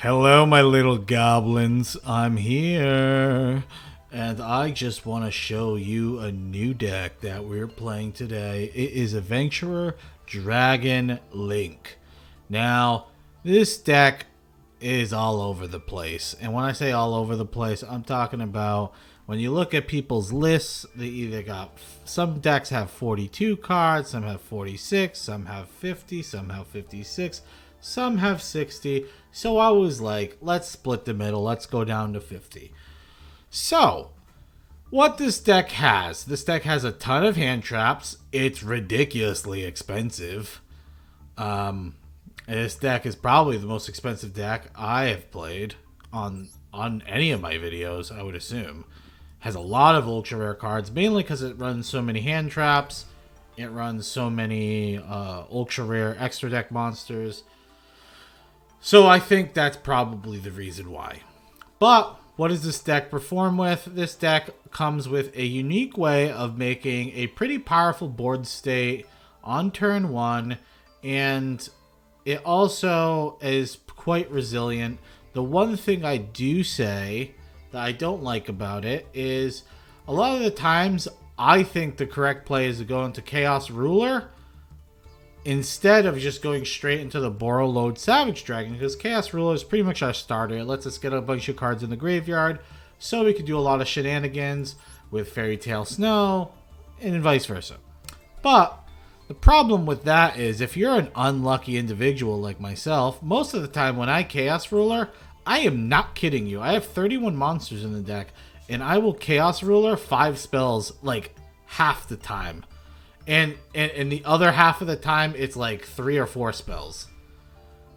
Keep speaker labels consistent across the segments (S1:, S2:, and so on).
S1: Hello, my little goblins. I'm here. And I just want to show you a new deck that we're playing today. It is Adventurer Dragon Link. Now, this deck is all over the place. And when I say all over the place, I'm talking about when you look at people's lists, they either got some decks have 42 cards, some have 46, some have 50, some have 56, some have 60. So I was like, let's split the middle. Let's go down to 50. So, what this deck has a ton of hand traps. It's ridiculously expensive. This deck is probably the most expensive deck I have played on any of my videos, I would assume. Has a lot of ultra rare cards, mainly because it runs so many hand traps. It runs so many ultra rare extra deck monsters. So I think that's probably the reason why. But what does this deck perform with? This deck comes with a unique way of making a pretty powerful board state on turn 1, and it also is quite resilient. The one thing I do say that I don't like about it is a lot of the times I think the correct play is to go into Chaos Ruler instead of just going straight into the Borrow Load Savage Dragon, because Chaos Ruler is pretty much our starter. It lets us get a bunch of cards in the graveyard, so we can do a lot of shenanigans with Fairy Tale Snow, and vice versa. But the problem with that is if you're an unlucky individual like myself, most of the time when I Chaos Ruler, I am not kidding you. I have 31 monsters in the deck, and I will Chaos Ruler 5 spells like half the time. And the other half of the time, it's like 3 or 4 spells.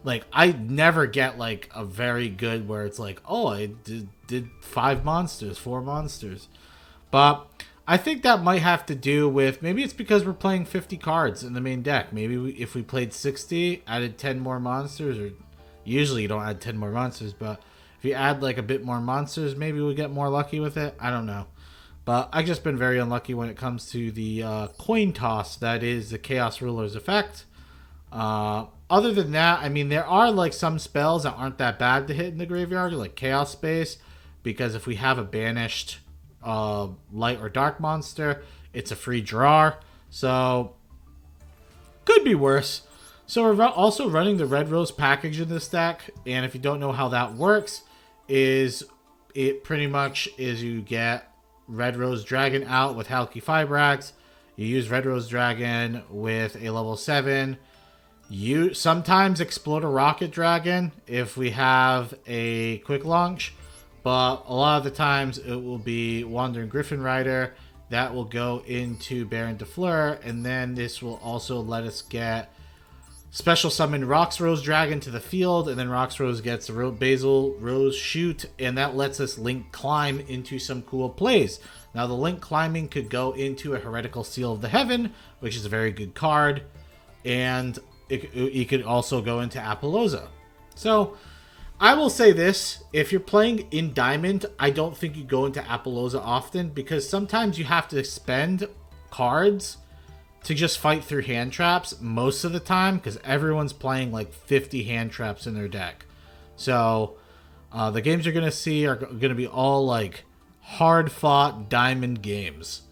S1: Like, I never get like a very good where it's like, oh, I did 5 monsters, 4 monsters. But I think that might have to do with, maybe it's because we're playing 50 cards in the main deck. Maybe if we played 60, added 10 more monsters, or usually you don't add 10 more monsters, but if you add like a bit more monsters, maybe we'll get more lucky with it. I don't know. But I've just been very unlucky when it comes to the coin toss that is the Chaos Ruler's effect. Other than that, I mean, there are like some spells that aren't that bad to hit in the graveyard, like Chaos Space, because if we have a banished light or dark monster, it's a free draw. So, could be worse. So we're also running the Red Rose package in this deck, and if you don't know how that works, is it pretty much is you get Red Rose Dragon out with Halki Fibrax. You use Red Rose Dragon with a level 7. You sometimes explode a Rocket Dragon if we have a quick launch, but a lot of the times it will be Wandering Griffin Rider that will go into Baron de Fleur, and then this will also let us get special summon Rox Rose Dragon to the field, and then Rox Rose gets a Basil Rose Shoot, and that lets us Link climb into some cool plays. Now, the Link climbing could go into a Heretical Seal of the Heaven, which is a very good card, and it could also go into Apollousa. So, I will say this, if you're playing in Diamond, I don't think you go into Apollousa often, because sometimes you have to spend cards to just fight through hand traps most of the time, because everyone's playing like 50 hand traps in their deck. So the games you're going to see are going to be all like hard fought diamond games.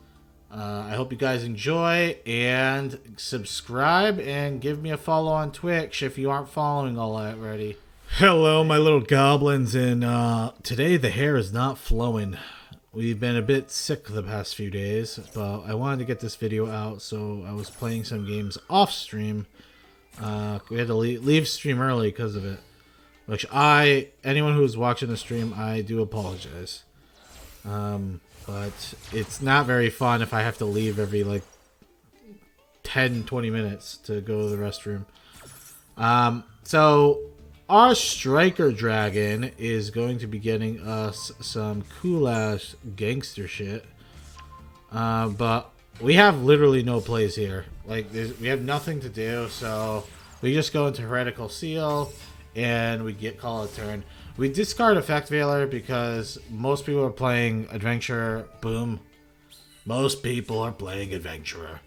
S1: I hope you guys enjoy, and subscribe and give me a follow on Twitch if you aren't following already. Hello, my little goblins, and today the hair is not flowing. We've been a bit sick the past few days, but I wanted to get this video out, so I was playing some games off stream. We had to leave stream early because of it, which anyone who's watching the stream, I do apologize. But it's not very fun if I have to leave every like 10-20 minutes to go to the restroom. So our Striker Dragon is going to be getting us some cool-ass gangster shit. But we have literally no plays here. Like, we have nothing to do, so we just go into Heretical Seal, and we call a turn. We discard Effect Veiler because most people are playing Adventurer. Boom. Most people are playing Adventurer.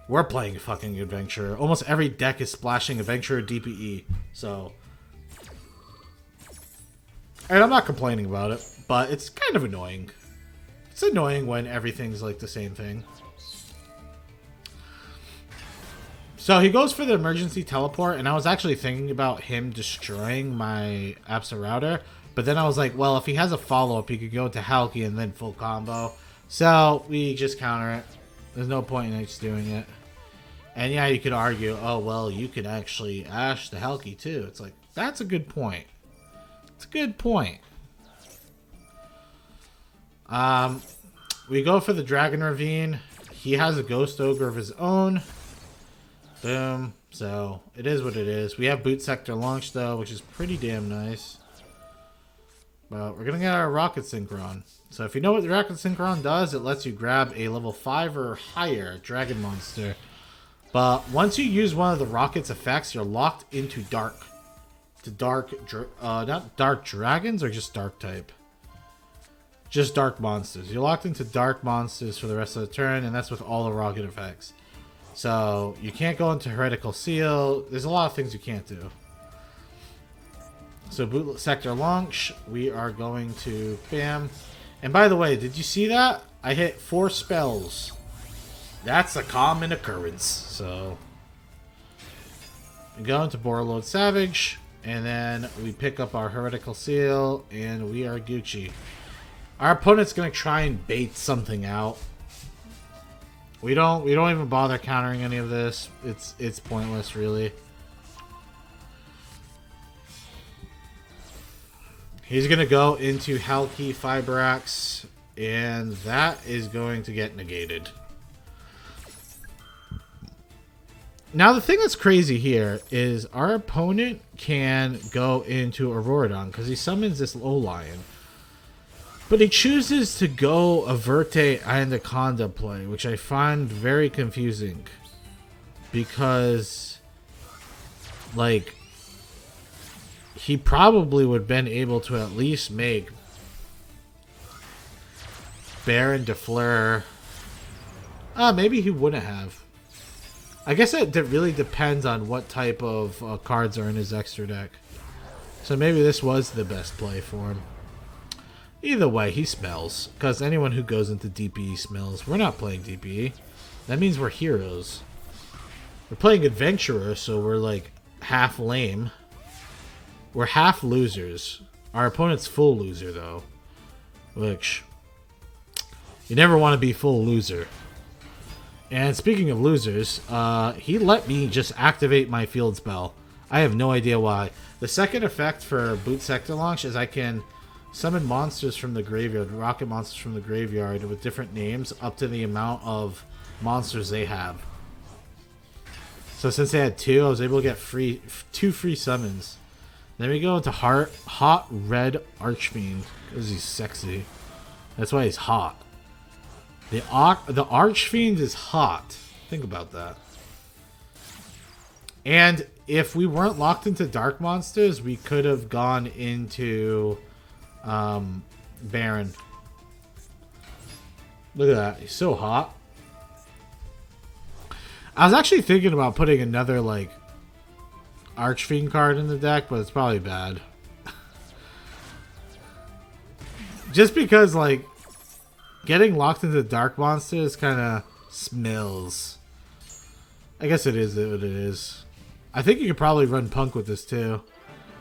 S1: We're playing fucking Adventurer. Almost every deck is splashing Adventurer DPE, so And I'm not complaining about it, but it's kind of annoying. It's annoying when everything's like the same thing. So he goes for the emergency teleport, and I was actually thinking about him destroying my Absa router. But then I was like, well, if he has a follow-up, he could go into Halki and then full combo. So we just counter it. There's no point in just doing it. And yeah, you could argue, oh, well, you could actually Ash the Halki too. It's like, that's a good point. It's a good point. We go for the Dragon Ravine. He has a Ghost Ogre of his own. Boom. So, it is what it is. We have Boot Sector Launch, though, which is pretty damn nice. But we're going to get our Rocket Synchron. So, if you know what the Rocket Synchron does, it lets you grab a level 5 or higher Dragon Monster. But once you use one of the Rocket's effects, you're locked into Dark. To Dark, not Dark Dragons, or just Dark type? Just Dark Monsters. You're locked into Dark Monsters for the rest of the turn, and that's with all the Rocket effects. So, you can't go into Heretical Seal. There's a lot of things you can't do. So, Boot Sector Launch, we are going to bam. And by the way, did you see that? I hit 4 spells. That's a common occurrence. So, we go into Borreload Savage, and then we pick up our Heretical Seal, and we are Gucci. Our opponent's going to try and bait something out. We don't even bother countering any of this. It's pointless, really. He's going to go into Halki Fiberax, and that is going to get negated. Now, the thing that's crazy here is our opponent can go into Auroradon because he summons this Lowlion. But he chooses to go a Verte Anaconda play, which I find very confusing. Because, like, he probably would have been able to at least make Baron Defleur. Maybe he wouldn't have. I guess it really depends on what type of cards are in his extra deck. So maybe this was the best play for him. Either way, he smells. Because anyone who goes into DPE smells. We're not playing DPE. That means we're heroes. We're playing Adventurer, so we're like half lame. We're half losers. Our opponent's full loser, though. Which, you never want to be full loser. And speaking of losers, he let me just activate my field spell. I have no idea why. The second effect for Boot Sector Launch is I can summon monsters from the graveyard, rocket monsters from the graveyard with different names up to the amount of monsters they have. So since they had 2, I was able to get 2 free summons. Then we go into Hot Red Archfiend because he's sexy. That's why he's hot. The Archfiend is hot. Think about that. And if we weren't locked into Dark Monsters, we could have gone into Baron. Look at that. He's so hot. I was actually thinking about putting another, like, Archfiend card in the deck, but it's probably bad. Just because, like, getting locked into Dark Monsters kind of smells. I guess it is what it is. I think you could probably run Punk with this, too.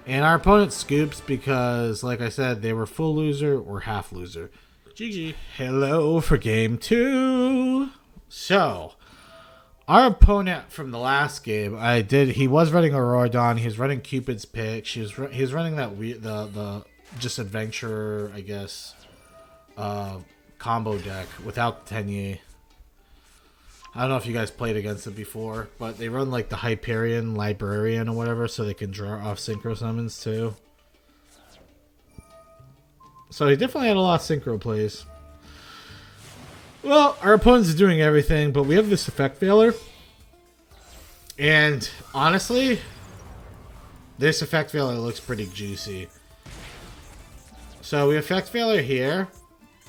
S1: And our opponent scoops because, like I said, they were full loser or half loser. GG. Hello for game 2. So, our opponent from the last game, he was running Auroradon, he was running Cupid's Pitch, he was running that the just Adventurer, I guess, combo deck without Tenye. I don't know if you guys played against it before, but they run like the Hyperion Librarian or whatever, so they can draw off Synchro Summons too. So he definitely had a lot of Synchro plays. Well, our opponent's doing everything, but we have this Effect Veiler. And honestly, this Effect Veiler looks pretty juicy. So we Effect Veiler here.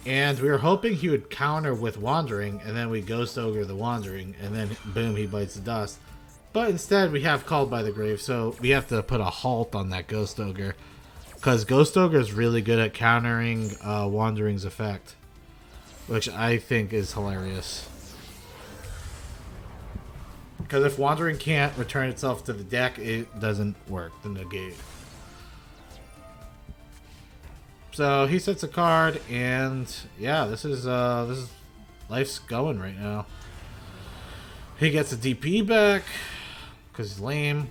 S1: And we were hoping he would counter with Wandering, and then we Ghost Ogre the Wandering, and then boom, he bites the dust. But instead, we have Called by the Grave, so we have to put a halt on that Ghost Ogre. Because Ghost Ogre is really good at countering Wandering's effect, which I think is hilarious. Because if Wandering can't return itself to the deck, it doesn't work, the negate. So he sets a card, and yeah, this is life's going right now. He gets a DP back because he's lame.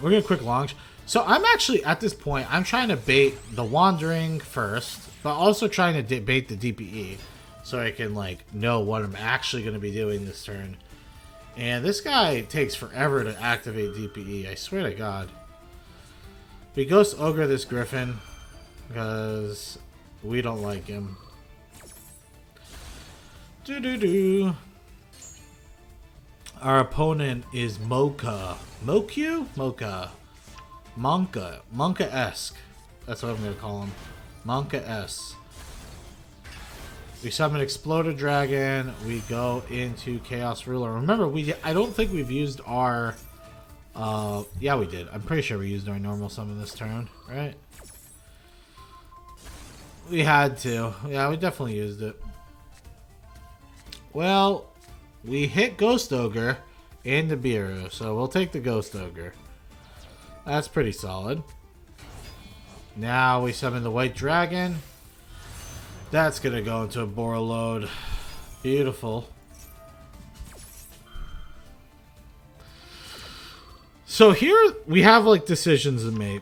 S1: We're gonna quick launch. So I'm actually at this point, I'm trying to bait the Wandering first, but also trying to bait the DPE, so I can like know what I'm actually gonna be doing this turn. And this guy takes forever to activate DPE. I swear to God. We Ghost Ogre this Griffin because we don't like him. Our opponent is Mocha. Moku? Mocha. Monka. Monka-esque. That's what I'm going to call him. Monka-esque. We summon Exploder Dragon. We go into Chaos Ruler. Remember, I don't think we've used our... yeah, we did. I'm pretty sure we used our normal summon this turn, right? We had to. Yeah, we definitely used it. Well, we hit Ghost Ogre and Nibiru, so we'll take the Ghost Ogre. That's pretty solid. Now we summon the White Dragon. That's going to go into a Borreload. Beautiful. So here we have like decisions to make.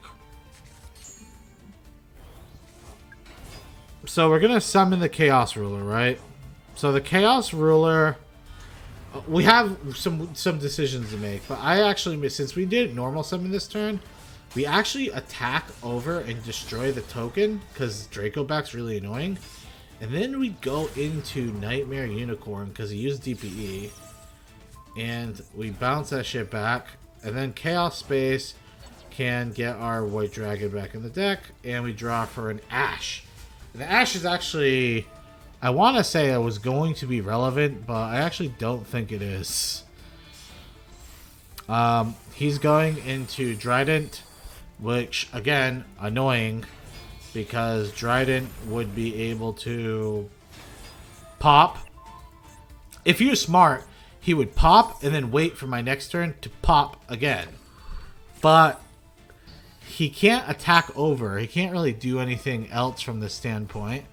S1: So we're going to summon the Chaos Ruler, right? So the Chaos Ruler, we have some decisions to make, but I actually, since we did normal summon this turn, we actually attack over and destroy the token because Dracoback's really annoying. And then we go into Nightmare Unicorn because he used DPE. And we bounce that shit back. And then Chaos Space can get our White Dragon back in the deck. And we draw for an Ash. And the Ash is actually... I want to say it was going to be relevant, but I actually don't think it is. He's going into Trident, which, again, annoying. Because Trident would be able to pop. If he was smart, he would pop and then wait for my next turn to pop again. But he can't attack over. He can't really do anything else from this standpoint.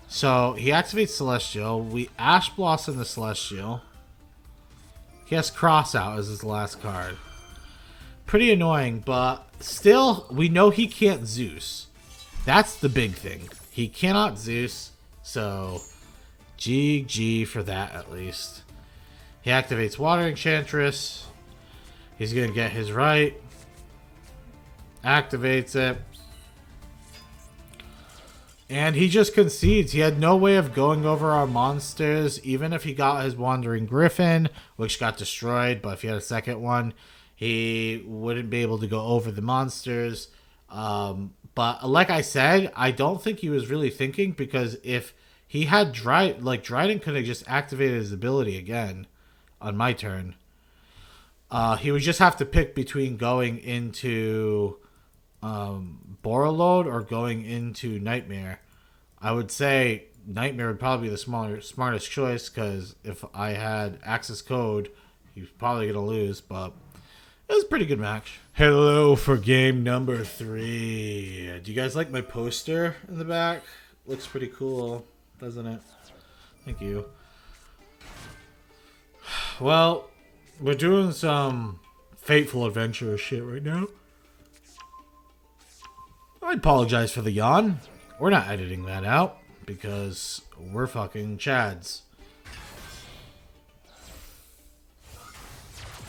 S1: So he activates Celestial. We Ash Blossom the Celestial. He has Cross Out as his last card. Pretty annoying, but still, we know he can't Zeus. That's the big thing. He cannot Zeus, so GG for that at least. He activates Water Enchantress. He's going to get his right. Activates it. And he just concedes. He had no way of going over our monsters, even if he got his Wandering Griffin, which got destroyed. But if he had a second one, he wouldn't be able to go over the monsters. But like I said, I don't think he was really thinking, because if he had Dryden could have just activated his ability again on my turn. He would just have to pick between going into Borreload or going into Nightmare. I would say Nightmare would probably be the smartest choice, because if I had access code, he was probably going to lose, but it was a pretty good match. Hello for game number 3. Do you guys like my poster in the back? Looks pretty cool, doesn't it? Thank you. Well, we're doing some Fateful Adventure shit right now. I apologize for the yawn. We're not editing that out because we're fucking Chads.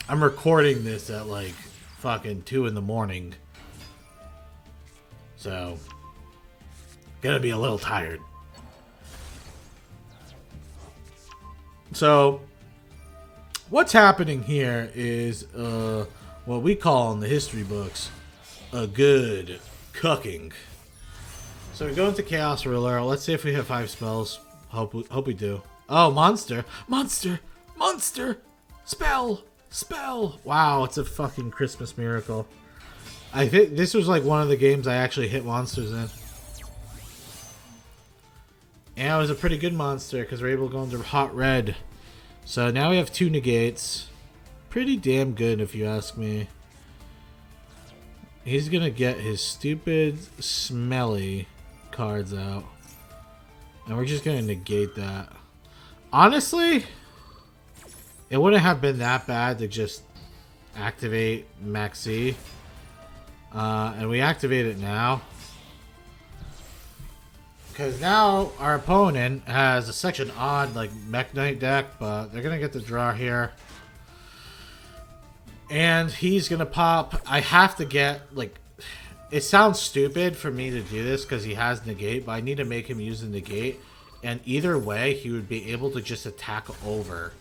S1: I'm recording this at like fucking 2 in the morning. So, gonna be a little tired. So, what's happening here is what we call in the history books a good cooking. So we go into Chaos Ruler. Let's see if we have 5 spells. Hope we do. Oh, monster! Monster! Monster! Spell! Spell! Wow, it's a fucking Christmas miracle. I think this was like one of the games I actually hit monsters in. And it was a pretty good monster because we're able to go into hot red. So now we have 2 negates. Pretty damn good if you ask me. He's gonna get his stupid smelly cards out. And we're just gonna negate that. Honestly, it wouldn't have been that bad to just activate Maxi. And we activate it now. Because now our opponent has such an odd like Mech Knight deck, but they're going to get the draw here. And he's going to pop. I have to get, like, it sounds stupid for me to do this because he has negate, but I need to make him use the negate. And either way, he would be able to just attack over.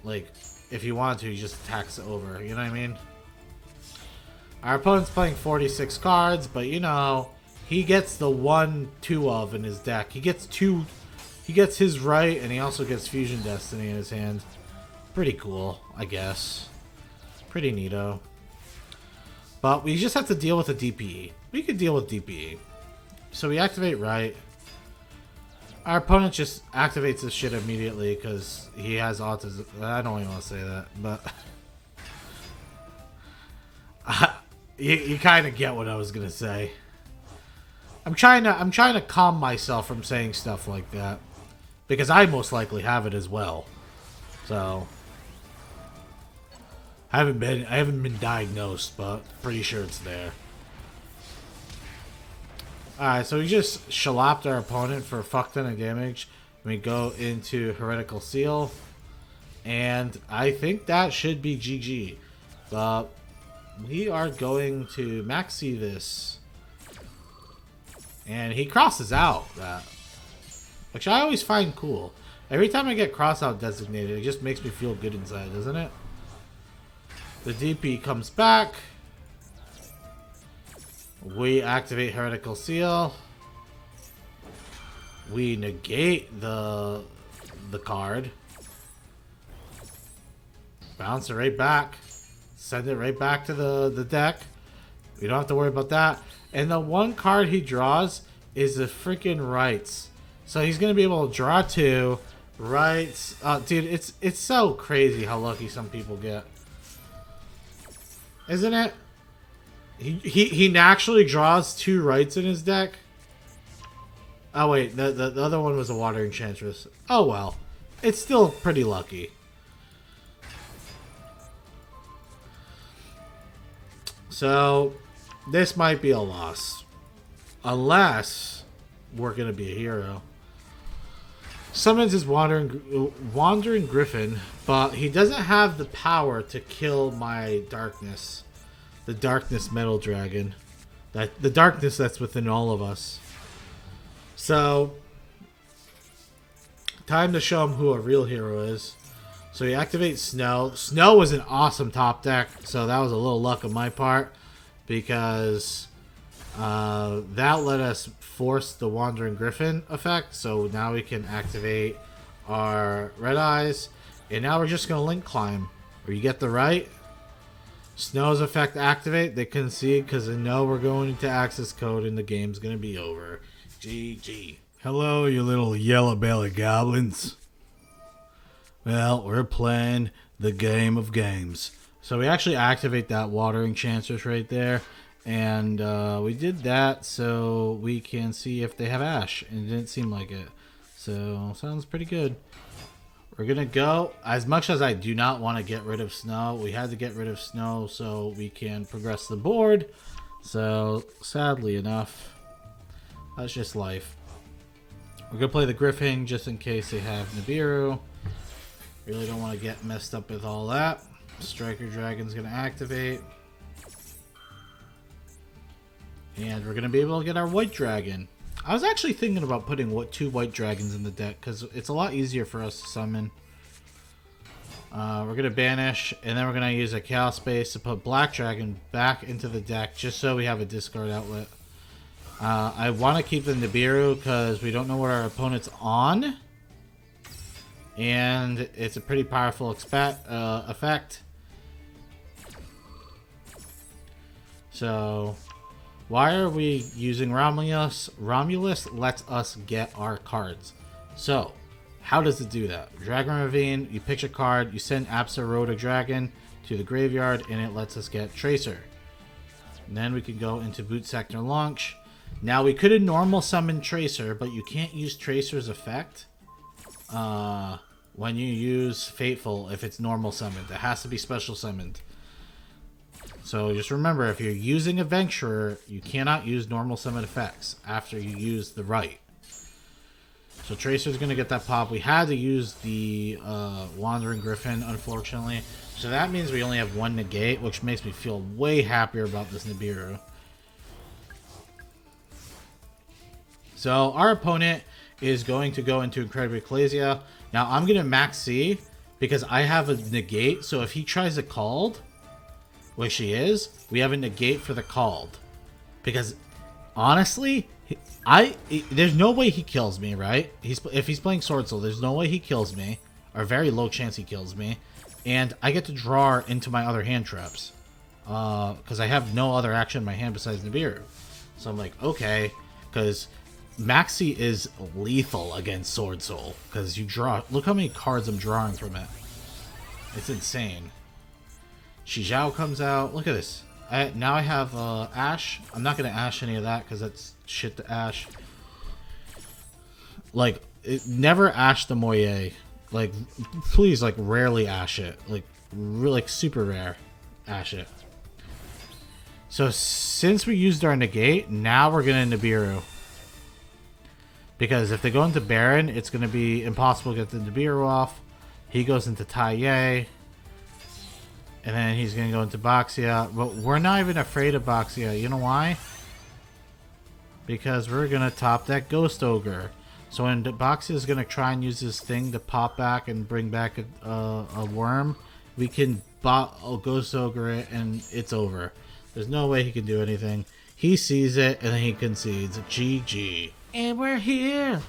S1: Like, if he wanted to, he just attacks over. You know what I mean? Our opponent's playing 46 cards, but you know, he gets the 1/2 of in his deck. He gets his right, and he also gets Fusion Destiny in his hand. Pretty cool, I guess. Pretty neato. But we just have to deal with the DPE. We could deal with DPE. So we activate right. Our opponent just activates this shit immediately because he has autism. I don't even want to say that, but you kind of get what I was gonna say. I'm trying to calm myself from saying stuff like that because I most likely have it as well. So I haven't been diagnosed, but pretty sure it's there. Alright, so we just shalopped our opponent for a fuck ton of damage. We go into Heretical Seal. And I think that should be GG. But we are going to maxi this. And he crosses out that. Which I always find cool. Every time I get cross out designated, it just makes me feel good inside, doesn't it? The DP comes back. We activate Heretical Seal. We negate the card. Bounce it right back. Send it right back to the deck. We don't have to worry about that. And the one card he draws is the freaking rights. So he's going to be able to draw 2 rights. Dude, it's so crazy how lucky some people get. Isn't it? He naturally draws 2 rights in his deck. Oh wait, the other one was a Water Enchantress. Oh well. It's still pretty lucky. So this might be a loss. Unless we're gonna be a hero. Summons his Wandering Griffin, but he doesn't have the power to kill my darkness. The darkness metal dragon. The darkness that's within all of us. So time to show him who a real hero is. So he activates Snow. Snow was an awesome top deck, so that was a little luck on my part. Because that let us force the Wandering Griffin effect. So now we can activate our Red Eyes. And now we're just going to Link Climb. Where you get the right. Snow's effect activate. They concede because they know we're going into access code and the game's going to be over. GG. Hello, you little yellow-bellied goblins. Well, we're playing the game of games. So we actually activate that Water Enchantress right there. And we did that so we can see if they have Ash. And it didn't seem like it. So, sounds pretty good. We're going to go. As much as I do not want to get rid of Snow, we had to get rid of Snow so we can progress the board. So, sadly enough, that's just life. We're going to play the Griffin just in case they have Nibiru. Really don't want to get messed up with all that. Striker Dragon's going to activate. And we're going to be able to get our White Dragon. I was actually thinking about putting 2 White Dragons in the deck because it's a lot easier for us to summon. We're going to banish, and then we're going to use a Chaos Space to put Black Dragon back into the deck just so we have a discard outlet. I want to keep the Nibiru because we don't know what our opponent's on. And it's a pretty powerful effect. So, why are we using Romulus? Romulus lets us get our cards. So, how does it do that? Dragon Ravine, you pick a card, you send Absa Dragon to the graveyard, and it lets us get Tracer. And then we can go into Boot Sector Launch. Now, we could have normal summoned Tracer, but you can't use Tracer's effect when you use Fateful if it's normal summoned. It has to be special summoned. So just remember, if you're using Adventurer, you cannot use normal summon effects after you use the right. So Tracer's going to get that pop. We had to use the Wandering Griffin, unfortunately. So that means we only have one negate, which makes me feel way happier about this Nibiru. So our opponent is going to go into Incredible Ecclesia. Now I'm going to max C because I have a negate. So if he tries a called, which he is, we have a negate for the called. Because honestly, there's no way he kills me, right? If he's playing Sword Soul, there's no way he kills me, or very low chance he kills me, and I get to draw into my other hand traps, because I have no other action in my hand besides Nibiru. So I'm like, okay, because Maxi is lethal against Sword Soul, because you draw. Look how many cards I'm drawing from it. It's insane. Yugioh comes out. Look at this. Now I have Ash. I'm not going to Ash any of that because that's shit to Ash. Like, never Ash the Moye. Like, please, like, rarely Ash it. Like super rare Ash it. So, since we used our negate, now we're going to Nibiru. Because if they go into Baron, it's going to be impossible to get the Nibiru off. He goes into Taiye. And then he's going to go into Boxia. But we're not even afraid of Boxia. You know why? Because we're going to top that Ghost Ogre. So when Boxia is going to try and use this thing to pop back and bring back a worm, we can Ghost Ogre it and it's over. There's no way he can do anything. He sees it and then he concedes. GG. And we're here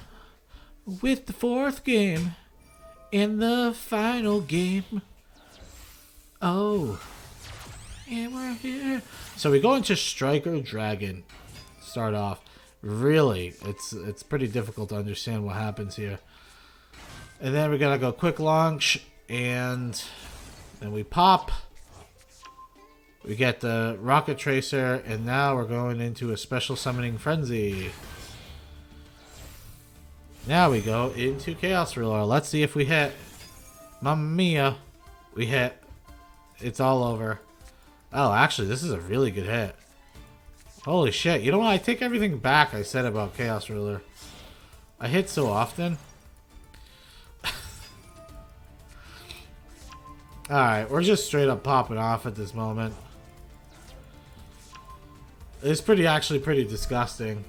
S1: with the fourth game. In the final game. Oh, and we're here. So we go into Striker Dragon. Start off. Really, it's pretty difficult to understand what happens here. And then we're gonna go Quick Launch, and then we pop. We get the Rocket Tracer, and now we're going into a Special Summoning Frenzy. Now we go into Chaos Ruler. Let's see if we hit. Mamma mia, we hit. It's all over. Oh, actually, this is a really good hit. Holy shit. You know what? I take everything back I said about Chaos Ruler. I hit so often. Alright, we're just straight up popping off at this moment. It's actually pretty disgusting.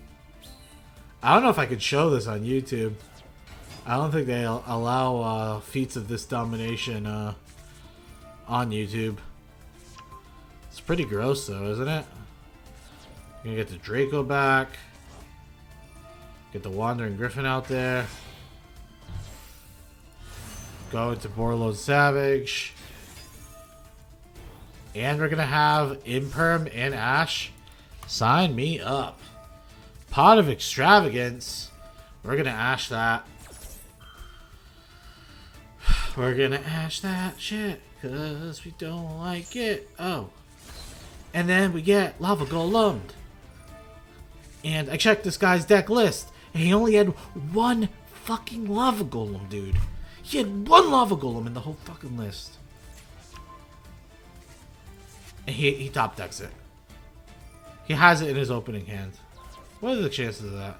S1: I don't know if I could show this on YouTube. I don't think they allow feats of this domination on YouTube. It's pretty gross though, isn't it? You're gonna get the Draco back. Get the Wandering Griffin out there. Go into Borlode Savage. And we're gonna have Imperm and Ash. Sign me up. Pot of Extravagance. We're gonna Ash that. We're gonna Ash that shit. Because we don't like it. Oh. And then we get Lava Golem. And I checked this guy's deck list. And he only had one fucking Lava Golem, dude. He had one Lava Golem in the whole fucking list. And he top decks it. He has it in his opening hand. What are the chances of that?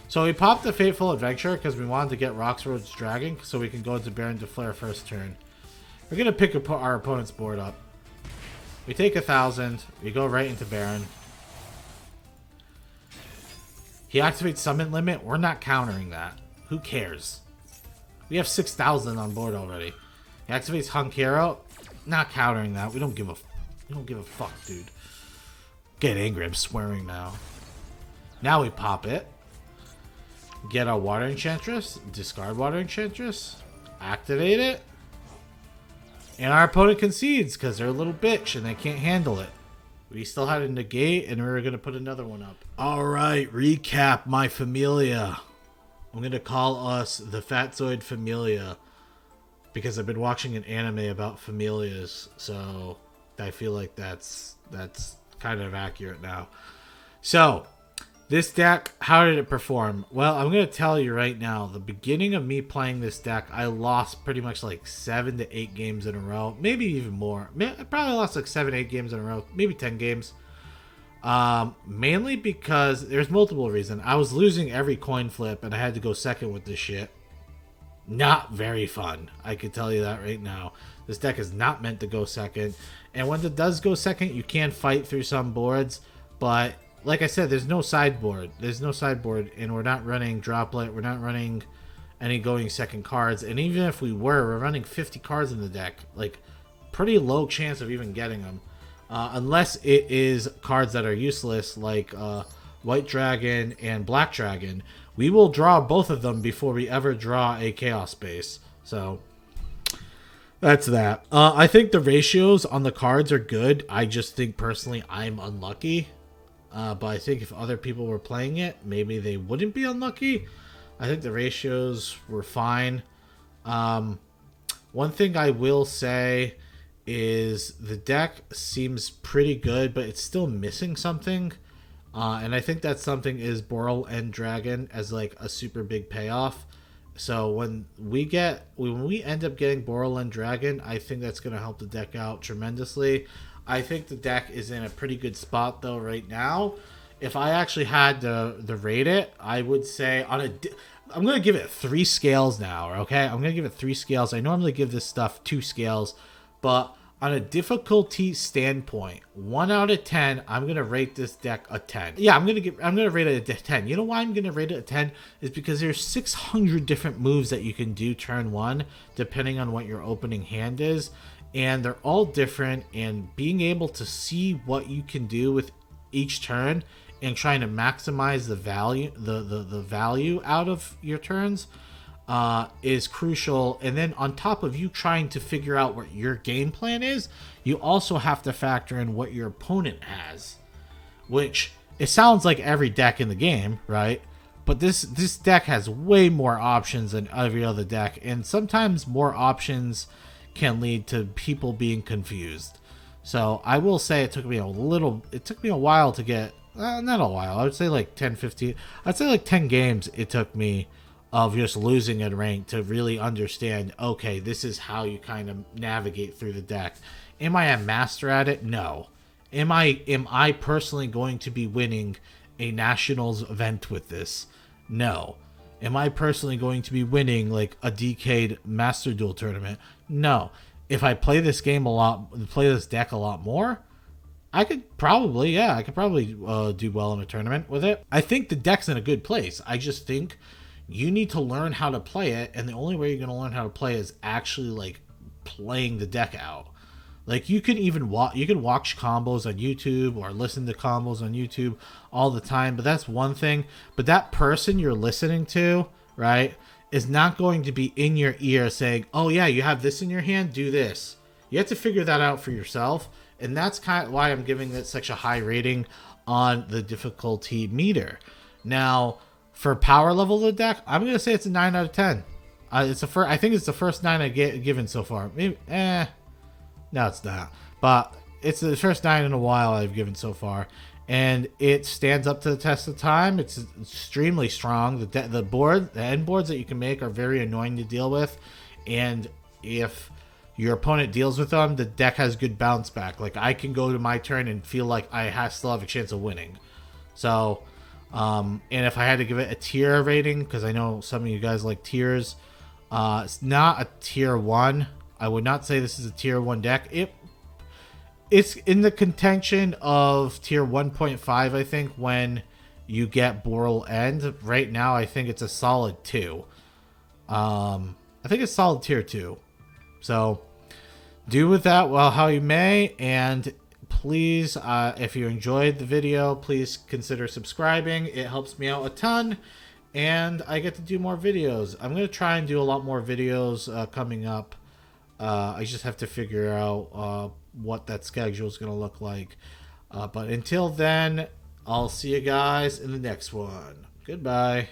S1: So we popped the Fateful Adventure because we wanted to get Roxroad's Dragon so we can go into Baron to Flare first turn. We're going to pick our opponent's board up. We take 1,000. We go right into Baron. He activates Summon Limit. We're not countering that. Who cares? We have 6,000 on board already. He activates Hunk Hero. Not countering that. We don't give a fuck, dude. Get angry. I'm swearing now. Now we pop it. Get our Water Enchantress. Discard Water Enchantress. Activate it. And our opponent concedes because they're a little bitch and they can't handle it. We still had a negate, and we were going to put another one up. All right, recap my Familia. I'm going to call us the Fatzoid Familia because I've been watching an anime about Familias, so I feel like that's kind of accurate now. So, this deck, how did it perform? Well, I'm going to tell you right now, the beginning of me playing this deck, I lost pretty much like 7 to 8 games in a row. Maybe even more. I probably lost like 7, 8 games in a row. Maybe 10 games. Mainly because there's multiple reasons. I was losing every coin flip and I had to go second with this shit. Not very fun. I can tell you that right now. This deck is not meant to go second. And when it does go second, you can fight through some boards, but like I said, there's no sideboard. There's no sideboard, and we're not running Droplet. We're not running any going second cards. And even if we were, we're running 50 cards in the deck. Like, pretty low chance of even getting them. Unless it is cards that are useless, like White Dragon and Black Dragon. We will draw both of them before we ever draw a Chaos base. So, that's that. I think the ratios on the cards are good. I just think, personally, I'm unlucky. But I think if other people were playing it, maybe they wouldn't be unlucky. I think the ratios were fine. One thing I will say is the deck seems pretty good, but it's still missing something. And I think that something is Boral and Dragon as like a super big payoff. So when we end up getting Boral and Dragon, I think that's going to help the deck out tremendously. I think the deck is in a pretty good spot though right now. If I actually had to rate it, I would say I'm going to give it 3 scales now, okay? I'm going to give it 3 scales. I normally give this stuff 2 scales, but on a difficulty standpoint, 1 out of 10, I'm going to rate this deck a 10. Yeah, I'm going to rate it a 10. You know why I'm going to rate it a 10? Is because there's 600 different moves that you can do turn 1 depending on what your opening hand is. And they're all different, and being able to see what you can do with each turn and trying to maximize the value out of your turns is crucial. And then on top of you trying to figure out what your game plan is, you also have to factor in what your opponent has, which it sounds like every deck in the game, right? But this deck has way more options than every other deck, and sometimes more options can lead to people being confused. So I will say it took me a while to get, not a while, I would say like 10, 15, I'd say like 10 games it took me of just losing at rank to really understand, okay, this is how you kind of navigate through the deck. Am I a master at it? No. Am I personally going to be winning a Nationals event with this? No. Am I personally going to be winning like a Decade Master Duel tournament? No. If I play this deck a lot more, I could probably do well in a tournament with it. I think the deck's in a good place. I just think you need to learn how to play it, and the only way you're going to learn how to play is actually like playing the deck out. Like you can watch combos on YouTube or listen to combos on YouTube all the time, but that's one thing. But that person you're listening to, right, is not going to be in your ear saying, "Oh yeah, you have this in your hand, do this." You have to figure that out for yourself, and that's kind of why I'm giving it such a high rating on the difficulty meter. Now, for power level of the deck, I'm going to say it's a 9 out of 10. I think it's the first 9 I've given so far. Maybe, no, it's not. But it's the first 9 in a while I've given so far. And it stands up to the test of time. It's extremely strong. The end boards that you can make are very annoying to deal with. And if your opponent deals with them, the deck has good bounce back. Like, I can go to my turn and feel like I still have a chance of winning. So, and if I had to give it a tier rating, because I know some of you guys like tiers, it's not a tier 1. I would not say this is a tier 1 deck. It's in the contention of tier 1.5, I think, when you get Boral End. Right now, I think it's a solid 2. I think it's solid tier 2. So, do with that well how you may, and please, if you enjoyed the video, please consider subscribing. It helps me out a ton, and I get to do more videos. I'm going to try and do a lot more videos coming up. I just have to figure out what that schedule is going to look like. But until then, I'll see you guys in the next one. Goodbye.